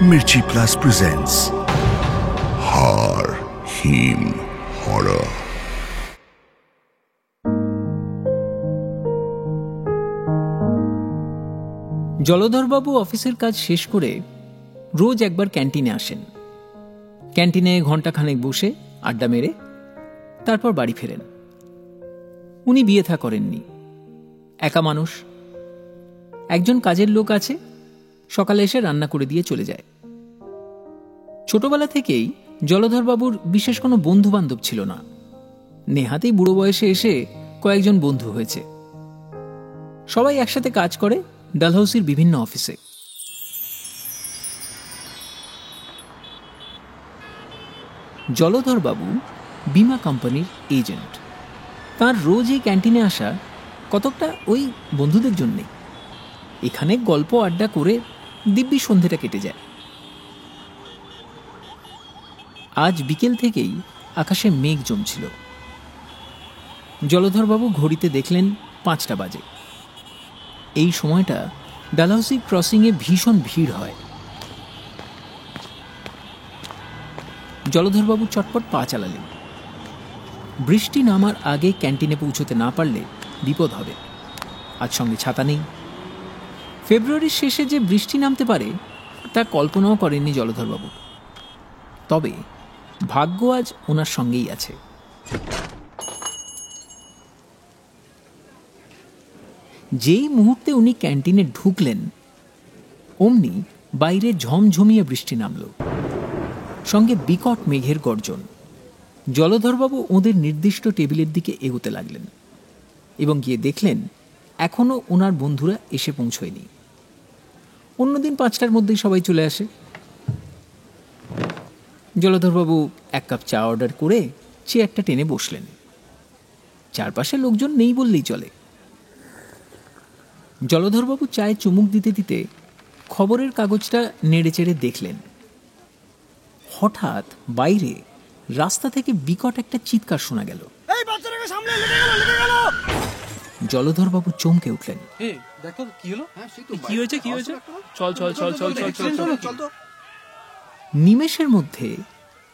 Mirchi Plus presents Har Him Horror. জলধরবাবু অফিসের কাজ শেষ করে রোজ একবার ক্যান্টিনে আসেন। ক্যান্টিনে ঘণ্টাখানেক বসে আড্ডা মেরে তারপর বাড়ি ফেরেন। উনি বিয়ে থা করেননি, একা মানুষ। একজন কাজের লোক আছে, সকালে এসে রান্না করে দিয়ে চলে যায়। ছোটবেলা থেকেই জলধরবাবুর বিশেষ কোনো বন্ধু বান্ধব ছিল না। নেহাতেই বুড়ো বয়সে এসে কয়েকজন বন্ধু হয়েছে। সবাই একসাথে কাজ করে ডালহাউসির বিভিন্ন অফিসে। জলধরবাবু বীমা কোম্পানির এজেন্ট। তাঁর রোজ এই ক্যান্টিনে আসা কতকটা ওই বন্ধুদের জন্যে। এখানে গল্প আড্ডা করে দিব্যি সন্ধেটা কেটে যায়। আজ বিকেল থেকেই আকাশে মেঘ জমছিল। জলধরবাবু ঘড়িতে দেখলেন 5টা বাজে। এই সময়টা ডালহাউসি ক্রসিংয়ে ভীষণ ভিড় হয়। জলধরবাবু চটপট পা চালালেন। বৃষ্টি নামার আগে ক্যান্টিনে পৌঁছতে না পারলে বিপদ হবে। আজ সঙ্গে ছাতা নেই। ফেব্রুয়ারির শেষে যে বৃষ্টি নামতে পারে তা কল্পনাও করেননি জলধরবাবু। তবে ভাগ্য আজ ওনার সঙ্গেই আছে। যেই মুহূর্তে উনি ক্যান্টিনে ঢুকলেন অমনি বাইরে ঝমঝমিয়ে বৃষ্টি নামল, সঙ্গে বিকট মেঘের গর্জন। জলধরবাবু ওদের নির্দিষ্ট টেবিলের দিকে এগোতে লাগলেন এবং গিয়ে দেখলেন এখনো ওনার বন্ধুরা এসে পৌঁছয়নি। অন্যদিন 5টার মধ্যেই সবাই চলে আসে। জলধরবাবু 1 কাপ চা অর্ডার করে চেয়ারটা টেনে বসলেন। চারপাশে লোকজন নেই বললেই চলে। জলধরবাবু চায়ে চুমুক দিতে দিতে খবরের কাগজটা নেড়েচেড়ে দেখলেন। হঠাৎ বাইরে রাস্তা থেকে বিকট একটা চিৎকার শোনা গেল। জলধরবাবু চমকে উঠলেন। নিমেষের মধ্যে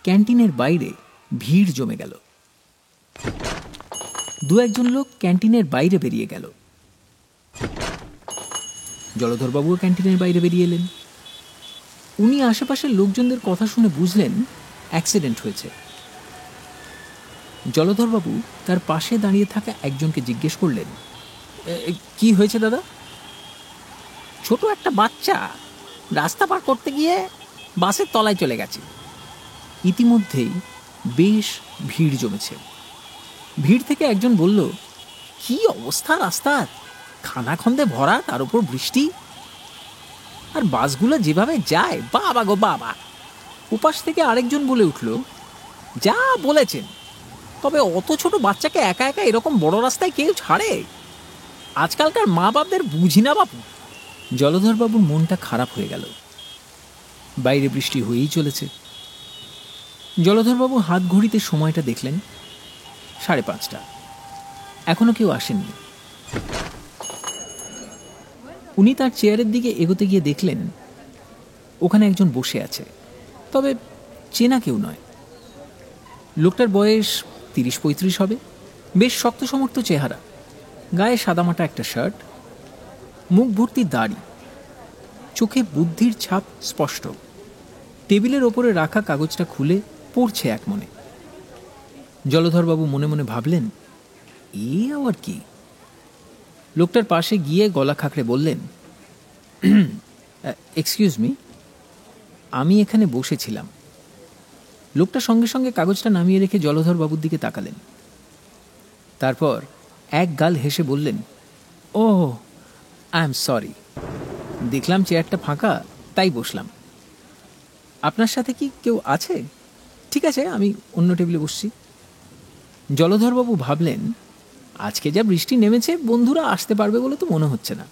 ক্যান্টিনের বাইরে ভিড় জমে গেল। 2-1 লোক ক্যান্টিনের বাইরে বেরিয়ে গেল। জলধরবাবুও ক্যান্টিনের বাইরে বেরিয়ে এলেন। উনি আশেপাশের লোকজনদের কথা শুনে বুঝলেন অ্যাক্সিডেন্ট হয়েছে। জলধরবাবু তার পাশে দাঁড়িয়ে থাকা একজনকে জিজ্ঞেস করলেন, কি হয়েছে দাদা? ছোট একটা বাচ্চা রাস্তা পার করতে গিয়ে বাসের তলায় চলে গেছে। ইতিমধ্যেই বেশ ভিড় জমেছে। ভিড় থেকে একজন বলল, কি অবস্থা রাস্তার, খানাখন্দে ভরা, তার উপর বৃষ্টি, আর বাসগুলো যেভাবে যায়, বাবা গো বাবা। উপাস থেকে আরেকজন বলে উঠল, যা বলেছেন, তবে অত ছোট বাচ্চাকে একা একা এরকম বড় রাস্তায় কেউ ছাড়ে? আজকালকার মা বাপদের বুঝি না বাপু। জলধরবাবুর মনটা খারাপ হয়ে গেল। বাইরে বৃষ্টি হয়েই চলেছে। জলধরবাবু হাত ঘড়িতে সময়টা দেখলেন 5:30। এখনো কেউ আসেননি। উনি তার চেয়ারের দিকে এগোতে গিয়ে দেখলেন ওখানে একজন বসে আছে, তবে চেনা কেউ নয়। লোকটার বয়স 30-35 হবে। বেশ শক্ত সমর্থ চেহারা, গায়ে সাদামাটা একটা শার্ট, মুখ ভর্তি দাড়ি, চোখে বুদ্ধির ছাপ স্পষ্ট। টেবিলের ওপরে রাখা কাগজটা খুলে পড়ছে এক মনে। জলধরবাবু মনে মনে ভাবলেন, এ আবার কি? লোকটার পাশে গিয়ে গলা খাকড়ে বললেন, এক্সকিউজ মি, আমি এখানে বসেছিলাম। লোকটা সঙ্গে সঙ্গে কাগজটা নামিয়ে রেখে জলধরবাবুর দিকে তাকালেন। তারপর এক গাল হেসে বললেন, ও আই এম সরি, দেখলাম চেয়ারটা ফাঁকা তাই বসলাম। আপনার সাথে কি কেউ আছে? ঠিক আছে, আমি অন্য টেবিলে বসছি। জলধরবাবু ভাবলেন, আজকে যা বৃষ্টি নেমেছে বন্ধুরা আসতে পারবে বলে তো মনে হচ্ছে না,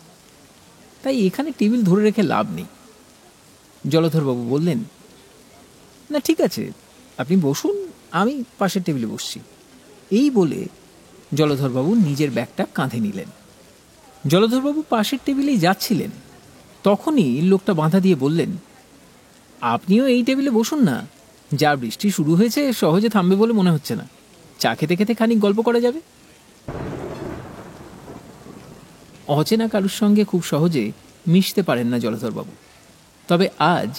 তাই এখানে টেবিল ধরে রেখে লাভ নেই। জলধরবাবু বললেন, না ঠিক আছে, আপনি বসুন, আমি পাশের টেবিলে বসছি। এই বলে জলধরবাবু নিজের ব্যাগটা কাঁধে নিলেন। জলধরবাবু পাশের টেবিলেই যাচ্ছিলেন, তখনই লোকটা বাধা দিয়ে বললেন, আপনিও এই টেবিলে বসুন না, যা বৃষ্টি শুরু হয়েছে সহজে থামবে বলে মনে হচ্ছে না। চা খেতে খেতে খানিক গল্প করা যাবে। অচেনা কারুর সঙ্গে খুব সহজে মিশতে পারেন না জলধরবাবু, তবে আজ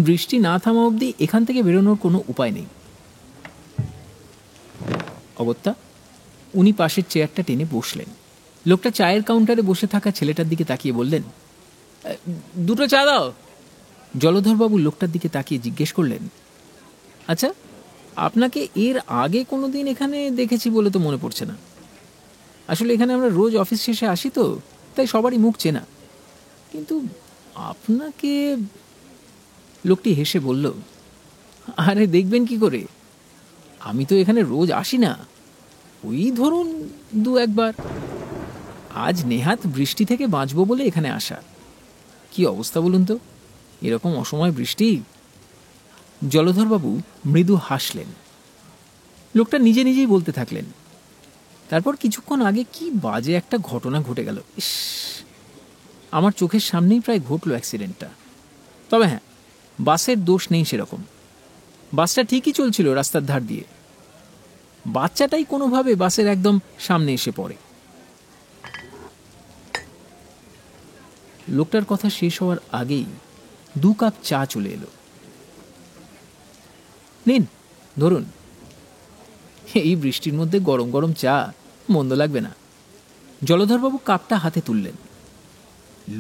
বৃষ্টি না থামা অবধি এখান থেকে বেরোনোর কোনো উপায় নেই। অগত্যা উনি পাশের চেয়ারটা টেনে বসলেন। লোকটা চায়ের কাউন্টারে বসে থাকা ছেলেটার দিকে তাকিয়ে বললেন, দুটো চা দাও। জলধরবাবু লোকটার দিকে তাকিয়ে জিজ্ঞেস করলেন, আচ্ছা, আপনাকে এর আগে কোনো দিন এখানে দেখেছি বলে তো মনে পড়ছে না। আসলে এখানে আমরা রোজ অফিস শেষে আসি তো, তাই সবারই মুখ চেনা, কিন্তু আপনাকে। লোকটি হেসে বলল, আরে দেখবেন কি করে, আমি তো এখানে রোজ আসি না, ওই ধরুন দু একবার। আজ নেহাত বৃষ্টি থেকে বাঁচবো বলে এখানে আসা। কি অবস্থা বলুন তো, এরকম অসময় বৃষ্টি। জলধরবাবু মৃদু হাসলেন। লোকটা নিজে নিজেই বলতে থাকলেন, তারপর কিছুক্ষণ আগে কি বাজে একটা ঘটনা ঘটে গেল। ইস, আমার চোখের সামনেই প্রায় ঘটল অ্যাক্সিডেন্টটা। তবে হ্যাঁ, বাসের দোষ নেই সেরকম। বাসটা ঠিকই চলছিল রাস্তার ধার দিয়ে, বাচ্চাটাই কোনোভাবে বাসের একদম সামনে এসে পড়ে। লোকটার কথা শেষ হওয়ার আগেই 2 কাপ চা চলে এলো। নিন, ধরুন। এই বৃষ্টির মধ্যে গরম গরম চা মন্দ লাগবে না। জলধরবাবু কাপটা হাতে তুললেন।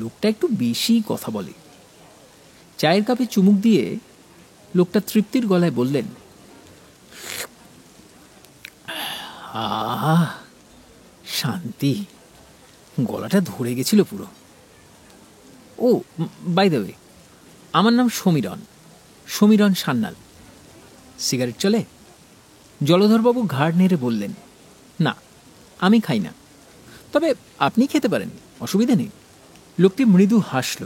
লোকটা একটু বেশি কথা বলে। চায়ের কাপে চুমুক দিয়ে লোকটা তৃপ্তির গলায় বললেন, আহ, শান্তি। গলাটা ধরে গেছিল পুরো। ও, বাই দ্য ওয়ে, আমার নাম সমীরণ সান্যাল। সিগারেট চলে? জলধরবাবু ঘাড় নেড়ে বললেন, না, আমি খাই না, তবে আপনি খেতে পারেন, অসুবিধা নেই। লোকটি মৃদু হাসল,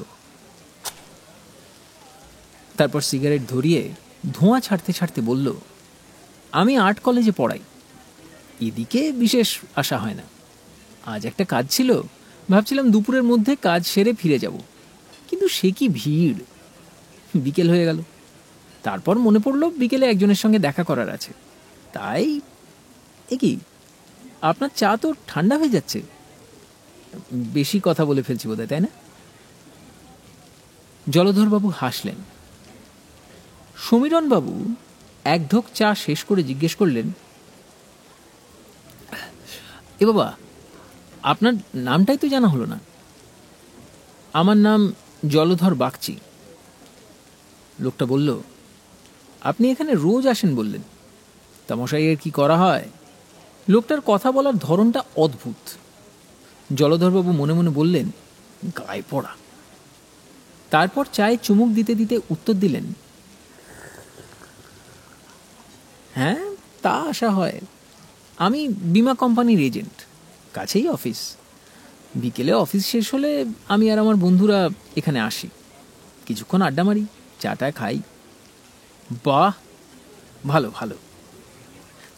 তারপর সিগারেট ধরিয়ে ধোঁয়া ছাড়তে ছাড়তে বলল, আমি আর্ট কলেজে পড়াই, এদিকে বিশেষ আশা হয় না। আজ একটা কাজ ছিল, ভাবছিলাম দুপুরের মধ্যে কাজ সেরে ফিরে যাব, কিন্তু সে কি ভিড়। বিকেল হয়ে গেল। তারপর মনে পড়ল বিকেলে একজনের সঙ্গে দেখা করার আছে, তাই। এ কি, আপনার চা তো ঠান্ডা হয়ে যাচ্ছে। বেশি কথা বলে ফেলছি বোধহয়, তাই না? জলধরবাবু হাসলেন। সমীরণবাবু এক ঢোক চা শেষ করে জিজ্ঞেস করলেন, এ বাবা, আপনার নামটাই তো জানা হলো না। আমার নাম জলধর বাগচি। লোকটা বলল, আপনি এখানে রোজ আসেন বললেন, তা মশাইয়ের কি করা হয়? লোকটার কথা বলার ধরনটা অদ্ভুত। জলধরবাবু মনে মনে বললেন, গায়ে পড়া। তারপর চায়ে চুমুক দিতে দিতে উত্তর দিলেন, হ্যাঁ, তা আশা হয়। আমি বীমা কোম্পানির এজেন্ট, কাছেই অফিস। বিকেলে অফিস শেষ হলে আমি আর আমার বন্ধুরা এখানে আসি, কিছুক্ষণ আড্ডা মারি, চাটা খাই। বাহ, ভালো ভালো।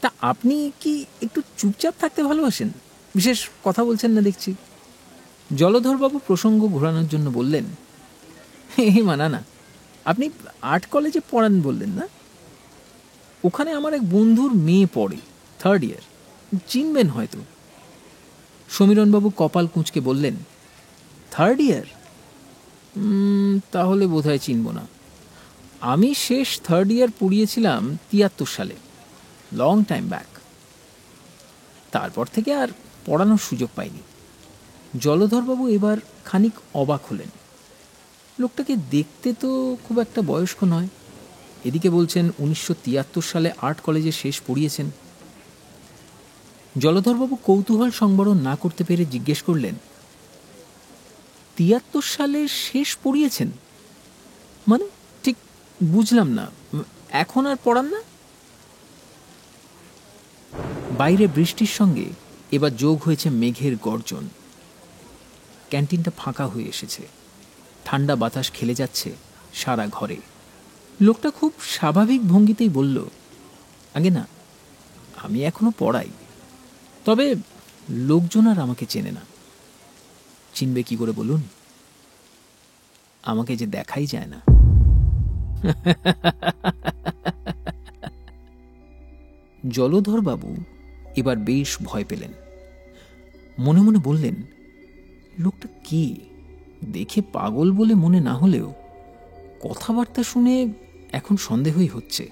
তা আপনি কি একটু চুপচাপ থাকতে ভালোবাসেন? বিশেষ কথা বলছেন না দেখছি। জলধরবাবু প্রসঙ্গ ঘোরানোর জন্য বললেন, মানা না, আপনি আর্ট কলেজে পড়ান বললেন না? ওখানে আমার এক বন্ধুর মেয়ে পড়ে, 3rd ইয়ার, চিনবেন হয়তো। সমীরণবাবু কপাল কুঁচকে বললেন, 3rd ইয়ার? তাহলে বোধহয় চিনব না। আমি শেষ 3rd ইয়ার পড়িয়েছিলাম 73 সালে, লং টাইম ব্যাক। তারপর থেকে আর পড়ানোর সুযোগ পাইনি। জলধরবাবু এবার খানিক অবাক হলেন। লোকটাকে দেখতে তো খুব একটা বয়স্ক নয়, এদিকে বলছেন 1973 সালে আর্ট কলেজে শেষ পড়িয়েছেন। জলধরবাবু কৌতূহল সংবরণ না করতে পেরে জিজ্ঞেস করলেন, 73 সালে শেষ পড়িয়েছেন মানে? ঠিক বুঝলাম না, এখন আর পড়ান না? বাইরে বৃষ্টির সঙ্গে এবার যোগ হয়েছে মেঘের গর্জন। ক্যান্টিনটা ফাঁকা হয়ে এসেছে, ঠান্ডা বাতাস খেলে যাচ্ছে সারা ঘরে। লোকটা খুব স্বাভাবিক ভঙ্গিতেই বলল, আগে না, আমি এখনো পড়াই, তবে লোকজন আর আমাকে চেনে না। চিনবে কি করে বলুন? আমাকে যে দেখাই যায় না। জলধরবাবু এবার বেশ ভয় পেলেন। মনে মনে বললেন, লোকটা কি, দেখে পাগল বলে মনে না হলেও কথাবার্তা শুনে এখন সন্দেহই হচ্ছে।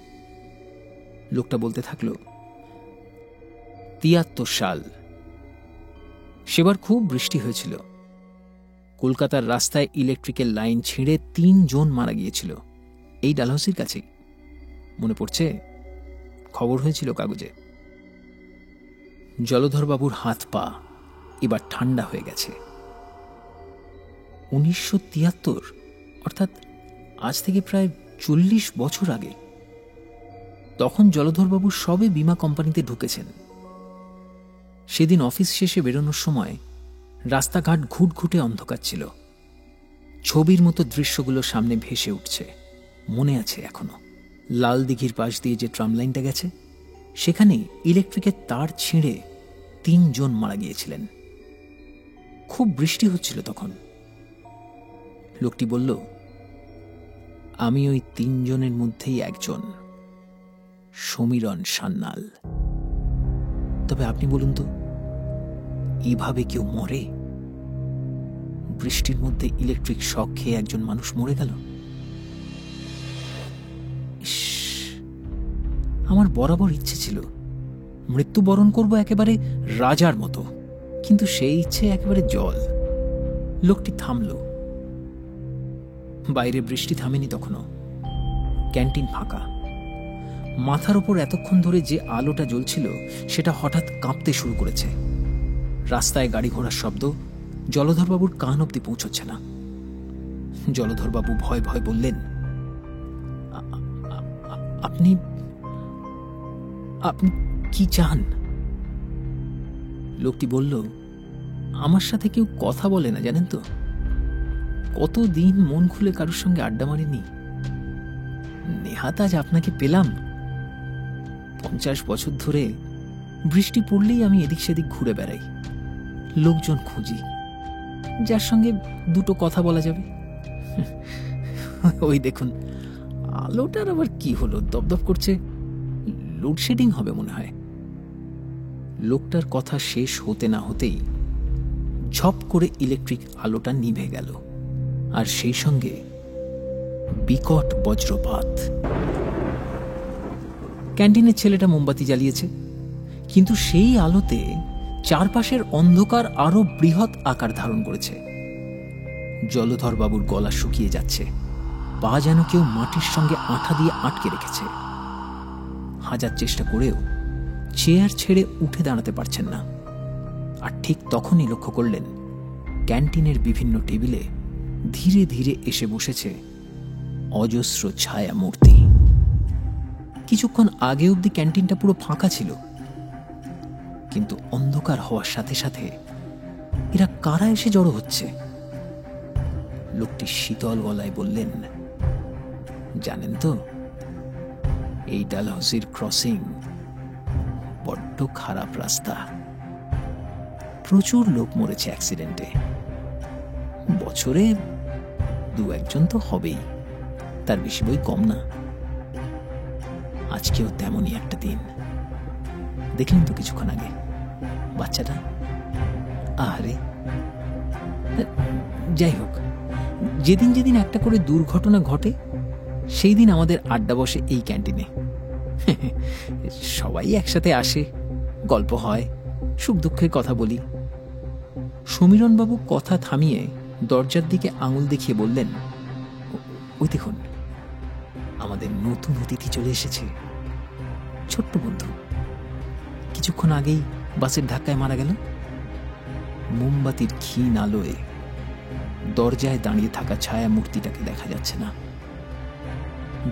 লোকটা বলতে থাকল, ৭৩ সাল, সেবার খুব বৃষ্টি হয়েছিল। কলকাতার রাস্তায় ইলেকট্রিকের লাইন ছিঁড়ে ৩ জন মারা গিয়েছিল, এই ডালহাউসির কাছেই। মনে পড়ছে, খবর হয়েছিল কাগজে। জলধরবাবুর হাত পা এবার ঠান্ডা হয়ে গেছে। ১৯৭৩, অর্থাৎ আজ থেকে প্রায় ৪০ বছর আগে। তখন জলধরবাবু সবে বীমা কোম্পানিতে ঢুকেছেন। সেদিন অফিস শেষে বেরোনোর সময় রাস্তাঘাট ঘুটঘুটে অন্ধকার ছিল। ছবির মতো দৃশ্যগুলো সামনে ভেসে উঠছে, মনে আছে এখনো। লাল দিঘির পাশ দিয়ে যে ট্রাম লাইনটা গেছে, সেখানে ইলেকট্রিকের তার ছিঁড়ে ৩ জন মারা গিয়েছিলেন। খুব বৃষ্টি হচ্ছিল তখন। লোকটি বলল, আমি ওই ৩ জনের মধ্যেই একজন, সমীরণ সান্যাল। তবে আপনি বলুন তো, এভাবে কেউ মরে? বৃষ্টির মধ্যে ইলেকট্রিক শক খেয়ে একজন মানুষ মরে গেল। আমার বরাবর ইচ্ছে ছিল মৃত্যুবরণ করব একেবারে রাজার মতো, কিন্তু সেই ইচ্ছে একেবারে জল। লোকটি থামল। বাইরে বৃষ্টি থামেনি তখনও। ক্যান্টিন ফাঁকা। মাথার ওপর এতক্ষণ ধরে যে আলোটা জ্বলছিল সেটা হঠাৎ কাঁপতে শুরু করেছে। রাস্তায় গাড়ি ঘোড়ার শব্দ জলধরবাবুর কান অব্দি পৌঁছচ্ছে না। জলধরবাবু ভয় ভয় বললেন, আপনি আপনি কি চান? লোকটি বলল, আমার সাথে কেউ কথা বলে না, জানেন তো। কতদিন মন খুলে কারোর সঙ্গে আড্ডা মারিনি। নেহাত আজ আপনাকে পেলাম। ৫০ বছর ধরে বৃষ্টি পড়লেই আমি এদিক সেদিক ঘুরে বেড়াই, লোকজন খুঁজি, যার সঙ্গে দুটো কথা বলা যাবে। ওই দেখুন, আলোটার আবার কি হলো, দপদপ করছে। লোডশেডিং হবে মনে হয়। লোকটার কথা শেষ হতে না হতেই ঝপ করে ইলেকট্রিক আলোটা নিভে গেল, আর সেই সঙ্গে বিকট বজ্রপাত। ক্যান্টিনের ছেলেটা মোমবাতি জ্বালিয়েছে, কিন্তু সেই আলোতে চারপাশের অন্ধকার আরো বৃহৎ আকার ধারণ করেছে। জলধরবাবুর গলা শুকিয়ে যাচ্ছে, পা যেন কেউ মাটির সঙ্গে আঠা দিয়ে আটকে রেখেছে। হাজার চেষ্টা করেও চেয়ার ছেড়ে উঠে দাঁড়াতে পারছেন না। আর ঠিক তখনই লক্ষ্য করলেন, ক্যান্টিনের বিভিন্ন টেবিলে ধীরে ধীরে এসে বসেছে অজস্র ছায়া মূর্তি। কিছুক্ষণ আগে অবধি ক্যান্টিনটা পুরো ফাঁকা ছিল, কিন্তু অন্ধকার হওয়ার সাথে সাথে এরা কারা এসে জড়ো হচ্ছে? লোকটি শীতল গলায় বললেন, জানেন তো, এই ডালহাউসির ক্রসিং বড্ড খারাপ রাস্তা। প্রচুর লোক মরেছে অ্যাক্সিডেন্টে। বছরে ২-১ জন তো হবেই, তার বেশি বই কম না। আজকেও তেমনই একটা দিন। দেখলেন তো কিছুক্ষণ আগে বাচ্চাটা? আরে যাই হোক, যেদিন যেদিন একটা করে দুর্ঘটনা ঘটে সেই দিন আমাদের আড্ডা বসে এই ক্যান্টিনে। সবাই একসাথে আসে, গল্প হয়, সুখ দুঃখের কথা বলি। সমীরণবাবু কথা থামিয়ে দরজার দিকে আঙুল দেখিয়ে বললেন, ওই দেখুন, আমাদের নতুন অতিথি চলে এসেছে। ছোট্ট বন্ধু, কিছুক্ষণ আগেই বাসের ধাক্কায় মারা গেল। মোমবাতির ক্ষীণ আলোয় দরজায় দাঁড়িয়ে থাকা ছায়া মূর্তিটাকে দেখা যাচ্ছে না।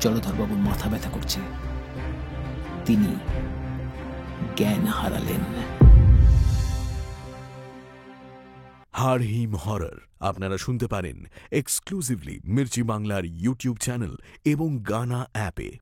জলধরবাবুর মাথা ব্যথা করছে। তিনি জ্ঞান হারালেন। হাড় হিম হরর আপনারা শুনতে পারেন এক্সক্লুসিভলি মির্চি বাংলার ইউটিউব চ্যানেল এবং গানা অ্যাপে।